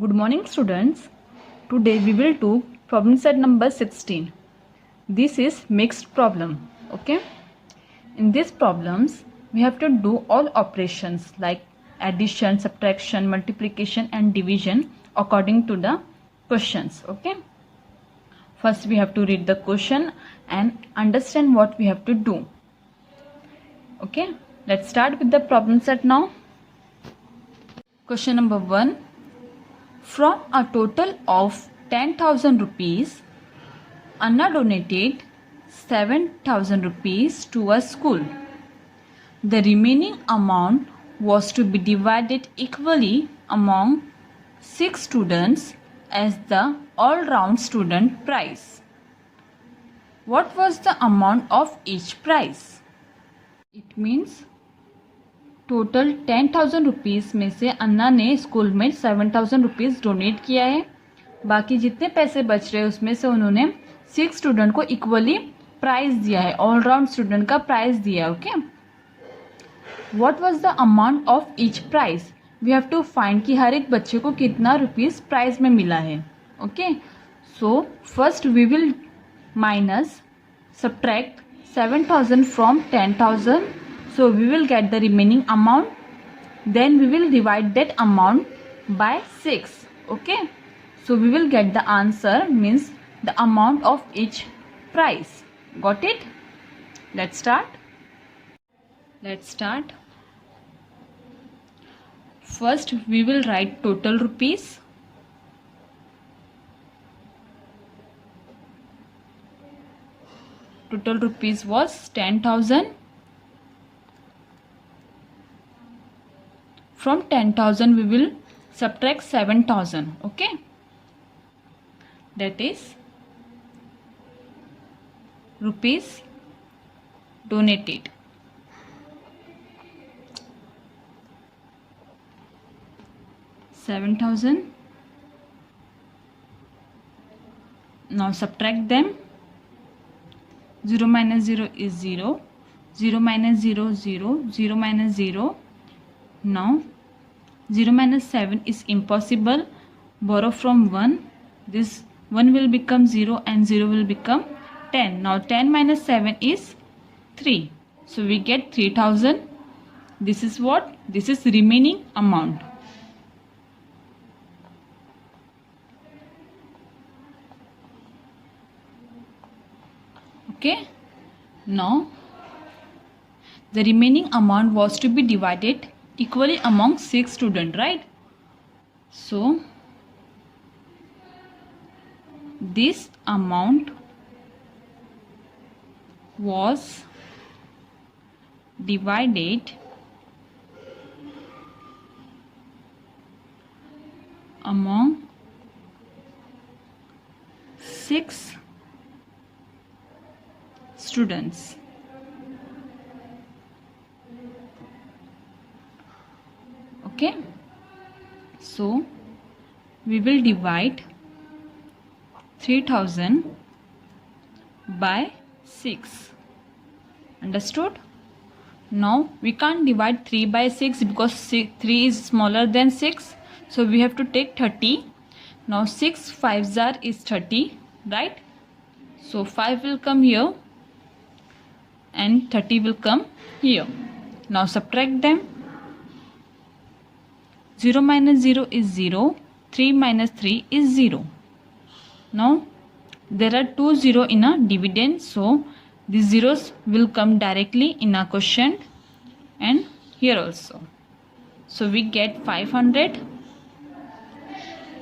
Good morning students. Today we will do problem set number 16. This is mixed problem. Okay. In these problems we have to do all operations like addition, subtraction, multiplication and division according to the questions. Okay. First we have to read the question and understand what we have to do. Okay. Let's start with the problem set now. Question number 1. From a total of 10,000 rupees, Anna donated 7,000 rupees to a school. The remaining amount was to be divided equally among 6 students as the all-round student prize. What was the amount of each prize? It means total 10,000 rupees में से अन्ना ने school में 7,000 rupees donate किया है. बाकी जितने पैसे बच रहे उसमें से उन्होंने 6 स्टूडेंट को इक्वली प्राइज दिया है, ऑल राउंड स्टूडेंट का प्राइज दिया है. Okay. What was the amount of each prize? We have to find कि हर एक बच्चे को कितना रुपीज़ प्राइज में मिला है. Okay. So first we will minus subtract 7,000 from 10,000. So we will get the remaining amount. Then we will divide that amount by 6. Okay. So we will get the answer, means the amount of each prize. Got it? Let's start. First we will write total rupees. Total rupees was 10,000. From 10,000 we will subtract 7,000. Okay. That is rupees donated. $7,000. Now subtract them. 0 minus 0 is 0. 0 minus 0 0. 0 minus 0. Now 0 minus 7 is impossible. Borrow from 1. This 1 will become 0 and 0 will become 10. Now 10 minus 7 is 3. So we get 3,000. This is what? This is remaining amount. Okay. Now the remaining amount was to be divided equally among 6 students, right? So this amount was divided among 6 students. Okay. So we will divide 3,000 by 6. Understood? Now we can't divide 3 by 6 because 3 is smaller than 6. So we have to take 30. Now 6 5s are is 30, right? So 5 will come here and 30 will come here. Now subtract them. 0 minus 0 is 0. 3 minus 3 is 0. Now there are 2 0 in a dividend, so these zeros will come directly in a quotient and here also. So we get 500.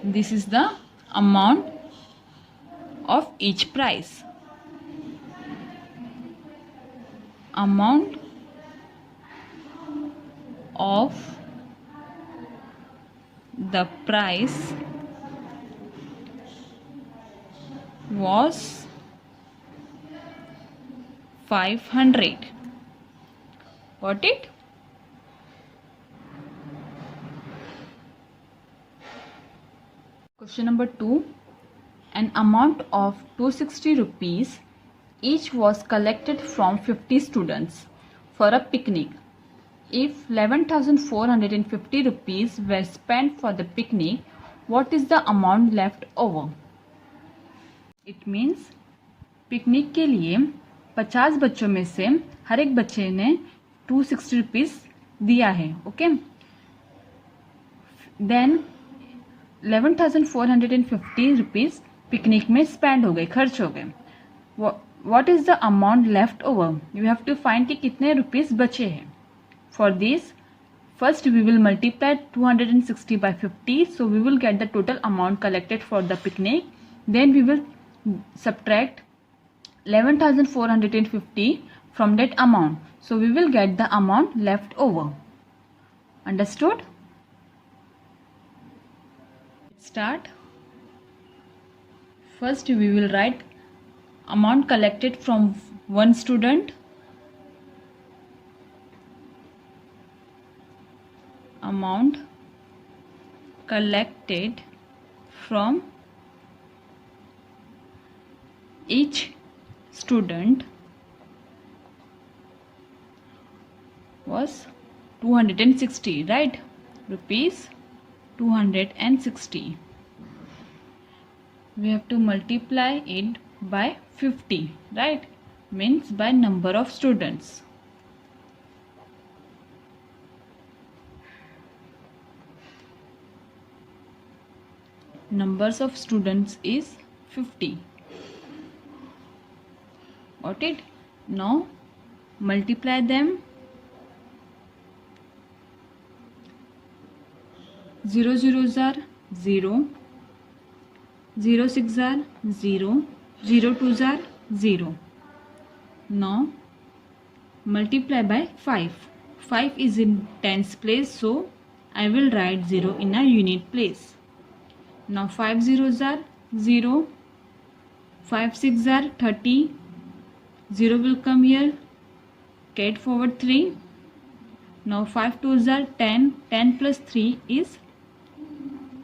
This is the amount of each prize. Amount of the price was 500. Got it? Question number 2. An amount of 260 rupees each was collected from 50 students for a picnic. If 11,450 rupees were spent for the picnic, what is the amount left over? It means picnic के लिए 50 बच्चों में से हर एक बच्चे ने 260 rupees दिया है. ओके, देन 11,450 रुपीज पिकनिक में स्पेंड हो गए, खर्च हो गए. What is the amount left over? You have to find कि कितने रुपीज बचे हैं. For this first we will multiply 260 by 50, so we will get the total amount collected for the picnic. Then we will subtract 11,450 from that amount, so we will get the amount left over. Understood? Start. First we will write amount collected from one student. Amount collected from each student was 260, right? Rupees 260. We have to multiply it by 50, right? Means by number of students. Numbers of students is 50. Got it? Now multiply them. 0 zeros are 0, 0 6 are 0, 0 2s are 0. Now multiply by 5. 5 is in tens place, so I will write 0 in a unit place. Now 5 zeros are 0, 5 6 are 30, 0 will come here, carried forward 3. Now 5 2s are 10, 10 plus 3 is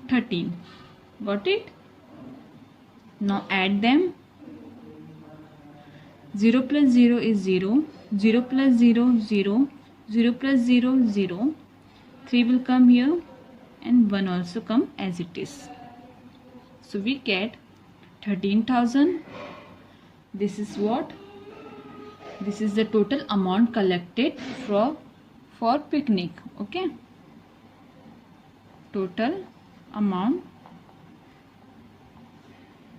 13. Got it? Now add them. 0 plus 0 is 0, 0 plus 0 0, 0 plus 0 0, 3 will come here and 1 also come as it is. So we get 13,000. This is what? This is the total amount collected for picnic. Okay. Total amount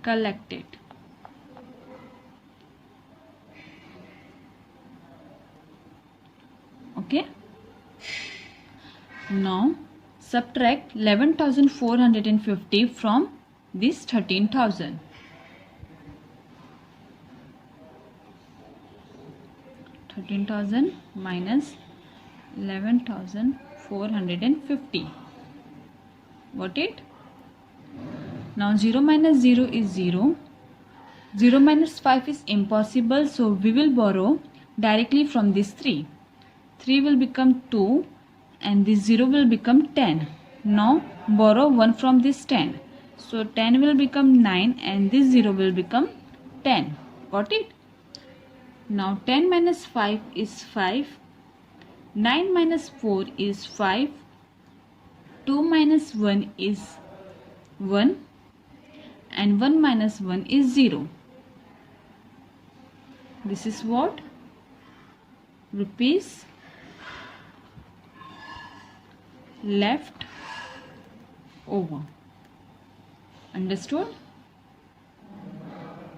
collected. Okay. Now subtract 11,450 from this 13,000. 13,000 minus 11,450. Got it? Now 0 minus 0 is 0. 0 minus 5 is impossible, so we will borrow directly from this 3. 3 will become 2 and this 0 will become 10. Now borrow 1 from this 10. So 10 will become 9 and this 0 will become 10. Got it? Now 10 minus 5 is 5. 9 minus 4 is 5. 2 minus 1 is 1. And 1 minus 1 is 0. This is what? Rupees left over. Understood?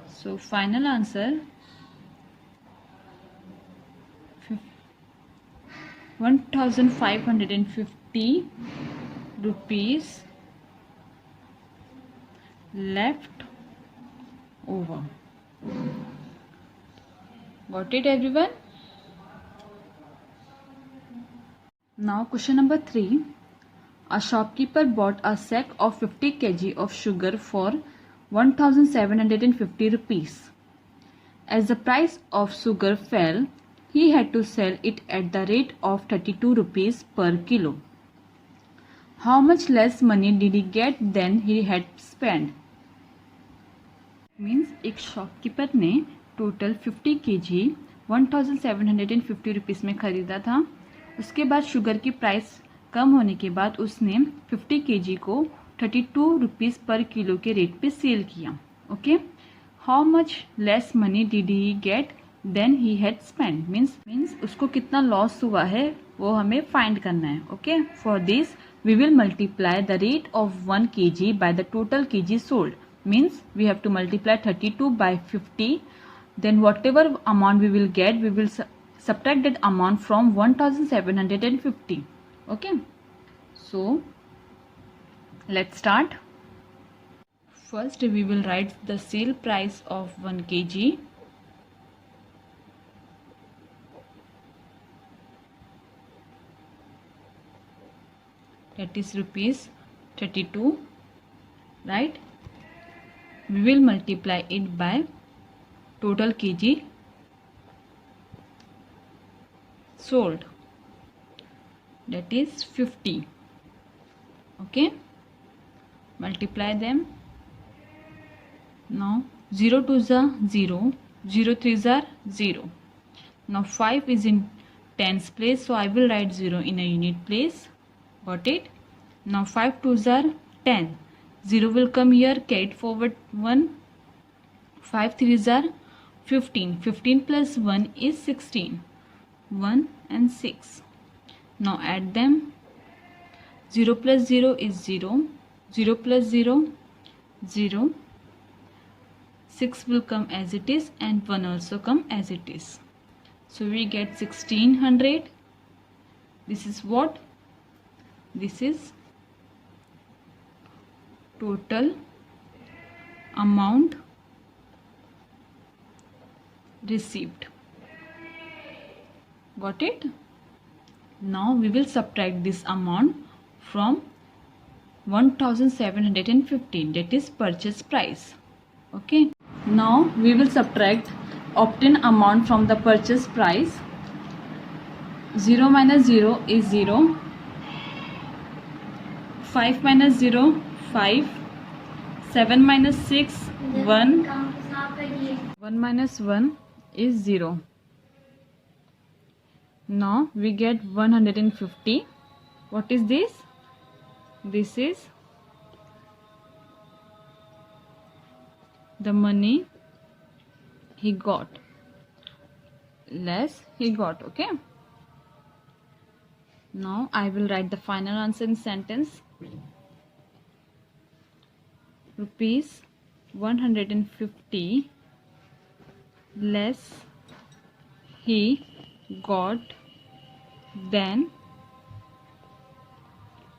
So final answer 1,550 rupees left over. Got it, everyone? Now question number 3. A shopkeeper bought a sack of 50 kg of sugar for 1,750 rupees. As the price of sugar fell, he had to sell it at the rate of 32 rupees per kilo. How much less money did he get than he had spent? Means एक shopkeeper ने total 50 kg 1,750 rupees में ख़रीदा था. उसके बाद sugar की price कम होने के बाद उसने 50 kg को 32 रुपीज़ पर किलो के रेट पे सेल किया. Okay, how much less money did he get than he had spend. मीन्स उसको कितना लॉस हुआ है वो हमें फाइंड करना है. Okay, for this we will multiply the rate of 1 kg by the total kg sold. Means we have to multiply 32 by 50. Then whatever amount we will get, we will subtract that amount from 1750. Okay, so let's start. First we will write the sale price of 1 kg. That is rupees 32, right? We will multiply it by total kg sold, that is 50. Okay, multiply them. Now 0 2s are 0, 0 3s are 0. Now 5 is in tens place, so I will write 0 in a unit place. Got it? Now 5 2s are 10. 0 will come here, carry forward 1. 5 3s are 15. 15 plus 1 is 16. 1 and 6. Now add them. 0 plus 0 is 0. 0 plus 0, 0. 6 will come as it is and 1 also come as it is. So we get 1600. This is what? This is total amount received. Got it? Now we will subtract this amount from 1715, that is purchase price. Okay, now we will subtract obtained amount from the purchase price. 0 minus 0 is 0. 5 minus 0, 5. 7 minus 6, 1. 1 minus 1 is 0. Now we get 150. What is this? This is the money he got, less he got. Okay, now I will write the final answer in sentence. Rupees 150 less he got than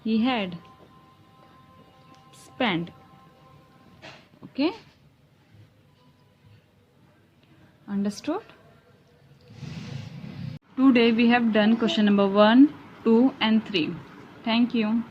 he had spent. Okay, understood? Today we have done question number 1, 2 and 3. Thank you.